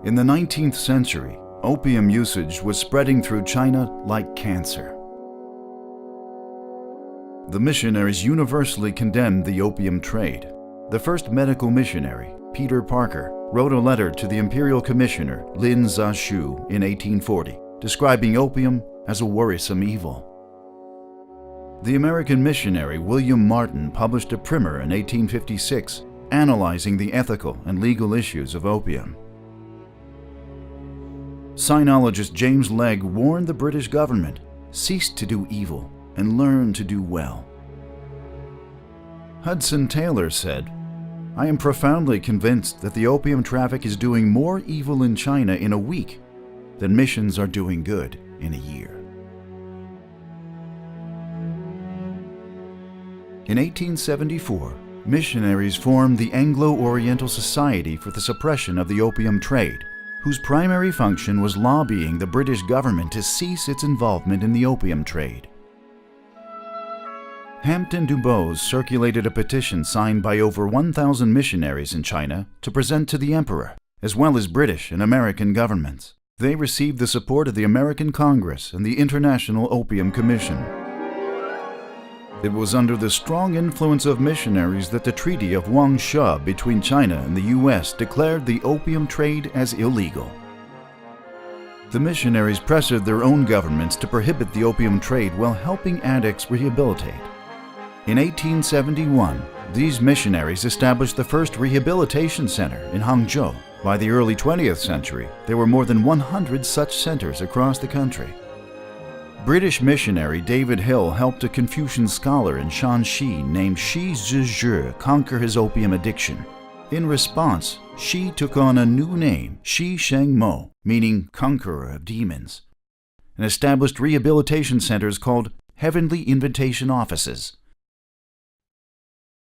In the 19th century, opium usage was spreading through China like cancer. The missionaries universally condemned the opium trade. The first medical missionary, Peter Parker, wrote a letter to the Imperial Commissioner Lin Zha-Shu in 1840, describing opium as a worrisome evil. The American missionary William Martin published a primer in 1856 analyzing the ethical and legal issues of opium. Sinologist James Legge warned the British government, "Cease to do evil and learn to do well." Hudson Taylor said, "I am profoundly convinced that the opium traffic is doing more evil in China in a week than missions are doing good in a year." In 1874, missionaries formed the Anglo-Oriental Society for the Suppression of the Opium Trade, whose primary function was lobbying the British government to cease its involvement in the opium trade. Hampton DuBose circulated a petition signed by over 1,000 missionaries in China to present to the Emperor, as well as British and American governments. They received the support of the American Congress and the International Opium Commission. It was under the strong influence of missionaries that the Treaty of Wangsha between China and the U.S. declared the opium trade as illegal. The missionaries pressured their own governments to prohibit the opium trade while helping addicts rehabilitate. In 1871, these missionaries established the first rehabilitation center in Hangzhou. By the early 20th century, there were more than 100 such centers across the country. British missionary David Hill helped a Confucian scholar in Shanxi named Shi Zhizhi conquer his opium addiction. In response, Shi took on a new name, Shi Shengmo, meaning conqueror of demons, and established rehabilitation centers called Heavenly Invitation Offices.